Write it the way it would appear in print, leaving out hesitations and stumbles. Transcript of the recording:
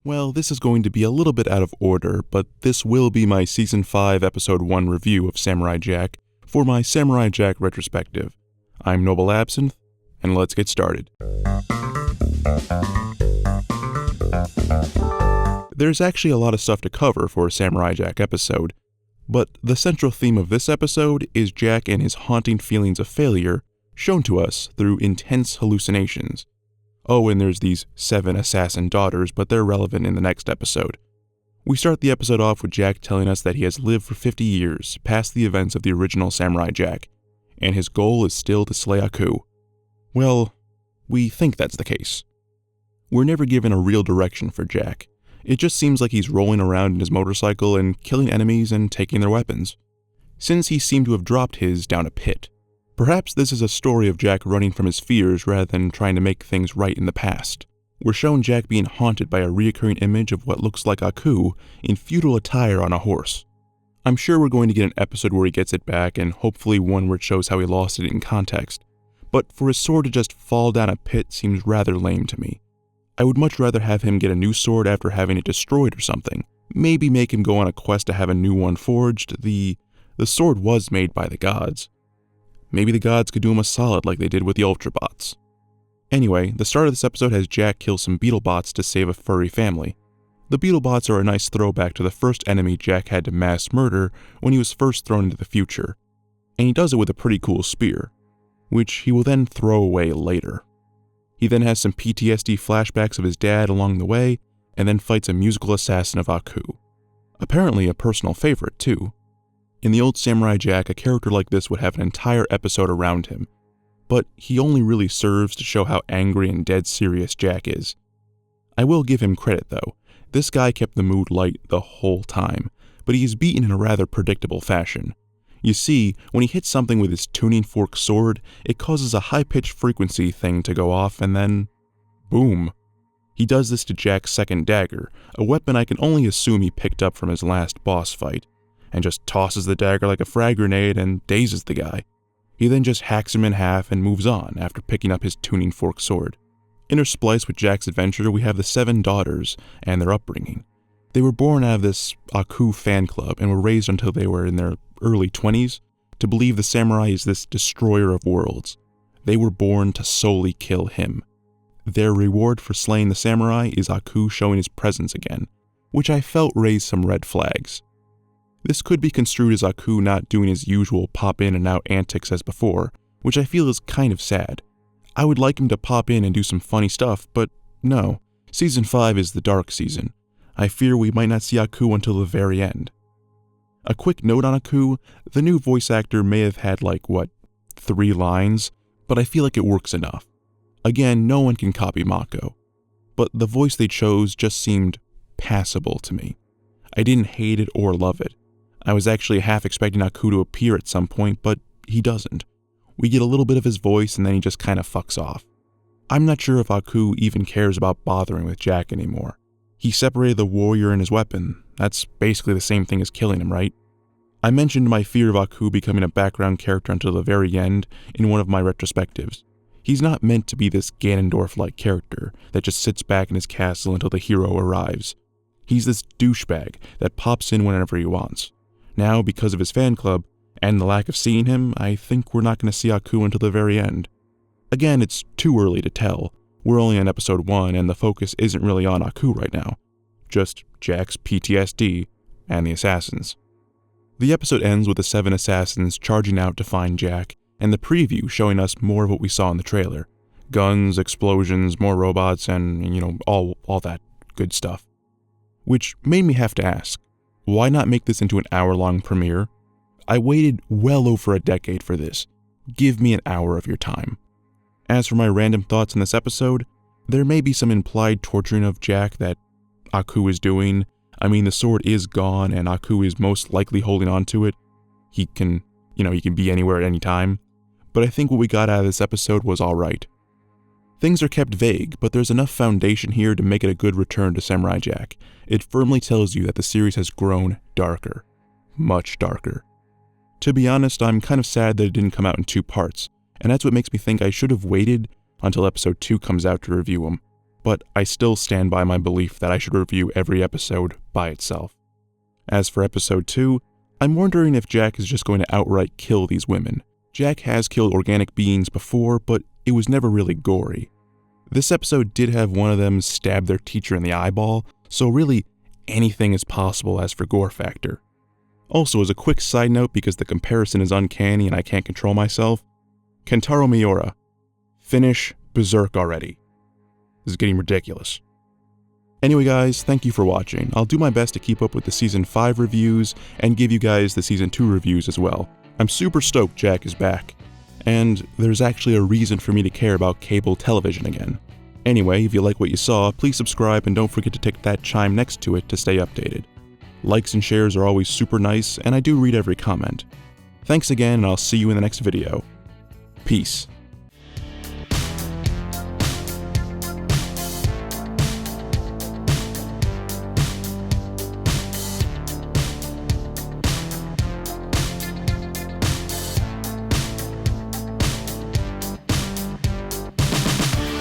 Well, this is going to be a little bit out of order, but this will be my Season 5 Episode 1 review of Samurai Jack for my Samurai Jack Retrospective. I'm Noble Absinthe, and let's get started. There's actually a lot of stuff to cover for a Samurai Jack episode, but the central theme of this episode is Jack and his haunting feelings of failure shown to us through intense hallucinations. Oh, and there's these 7 assassin daughters, but they're relevant in the next episode. We start the episode off with Jack telling us that he has lived for 50 years, past the events of the original Samurai Jack, and his goal is still to slay Aku. Well, we think that's the case. We're never given a real direction for Jack. It just seems like he's rolling around in his motorcycle and killing enemies and taking their weapons, since he seemed to have dropped his down a pit. Perhaps this is a story of Jack running from his fears rather than trying to make things right in the past. We're shown Jack being haunted by a reoccurring image of what looks like Aku in feudal attire on a horse. I'm sure we're going to get an episode where he gets it back, and hopefully one where it shows how he lost it in context. But for his sword to just fall down a pit seems rather lame to me. I would much rather have him get a new sword after having it destroyed or something. Maybe make him go on a quest to have a new one forged. The sword was made by the gods. Maybe the gods could do him a solid like they did with the Ultrabots. Anyway, the start of this episode has Jack kill some Beetlebots to save a furry family. The Beetlebots are a nice throwback to the first enemy Jack had to mass murder when he was first thrown into the future, and he does it with a pretty cool spear, which he will then throw away later. He then has some PTSD flashbacks of his dad along the way, and then fights a musical assassin of Aku. Apparently a personal favorite too. In the old Samurai Jack, a character like this would have an entire episode around him, but he only really serves to show how angry and dead serious Jack is. I will give him credit though, this guy kept the mood light the whole time, but he is beaten in a rather predictable fashion. You see, when he hits something with his tuning fork sword, it causes a high-pitched frequency thing to go off and then, boom. He does this to Jack's second dagger, a weapon I can only assume he picked up from his last boss fight, and just tosses the dagger like a frag grenade and dazes the guy. He then just hacks him in half and moves on after picking up his tuning fork sword. Interspliced with Jack's adventure, we have the 7 daughters and their upbringing. They were born out of this Aku fan club and were raised until they were in their early 20s to believe the samurai is this destroyer of worlds. They were born to solely kill him. Their reward for slaying the samurai is Aku showing his presence again, which I felt raised some red flags. This could be construed as Aku not doing his usual pop in and out antics as before, which I feel is kind of sad. I would like him to pop in and do some funny stuff, but no. Season 5 is the dark season. I fear we might not see Aku until the very end. A quick note on Aku, the new voice actor may have had 3 lines, but I feel like it works enough. Again, no one can copy Mako, but the voice they chose just seemed passable to me. I didn't hate it or love it. I was actually half expecting Aku to appear at some point, but he doesn't. We get a little bit of his voice and then he just kind of fucks off. I'm not sure if Aku even cares about bothering with Jack anymore. He separated the warrior and his weapon. That's basically the same thing as killing him, right? I mentioned my fear of Aku becoming a background character until the very end in one of my retrospectives. He's not meant to be this Ganondorf-like character that just sits back in his castle until the hero arrives. He's this douchebag that pops in whenever he wants. Now, because of his fan club, and the lack of seeing him, I think we're not going to see Aku until the very end. Again, it's too early to tell. We're only on episode 1, and the focus isn't really on Aku right now. Just Jack's PTSD and the assassins. The episode ends with the 7 assassins charging out to find Jack, and the preview showing us more of what we saw in the trailer. Guns, explosions, more robots, and, all that good stuff. Which made me have to ask, why not make this into an hour-long premiere? I waited well over a decade for this. Give me an hour of your time. As for my random thoughts in this episode, there may be some implied torturing of Jack that Aku is doing. I mean, the sword is gone and Aku is most likely holding on to it. He can be anywhere at any time. But I think what we got out of this episode was alright. Things are kept vague, but there's enough foundation here to make it a good return to Samurai Jack. It firmly tells you that the series has grown darker. Much darker. To be honest, I'm kind of sad that it didn't come out in 2 parts, and that's what makes me think I should have waited until episode 2 comes out to review them. but I still stand by my belief that I should review every episode by itself. As for episode 2, I'm wondering if Jack is just going to outright kill these women. Jack has killed organic beings before, but it was never really gory. This episode did have one of them stab their teacher in the eyeball, so really anything is possible as for gore factor. Also, as a quick side note, because the comparison is uncanny and I can't control myself, Kentaro Miura, finish Berserk already. This is getting ridiculous. Anyway guys, thank you for watching. I'll do my best to keep up with the Season 5 reviews and give you guys the Season 2 reviews as well. I'm super stoked Jack is back, and there's actually a reason for me to care about cable television again. Anyway, if you like what you saw, please subscribe and don't forget to tick that chime next to it to stay updated. Likes and shares are always super nice, and I do read every comment. Thanks again, and I'll see you in the next video. Peace.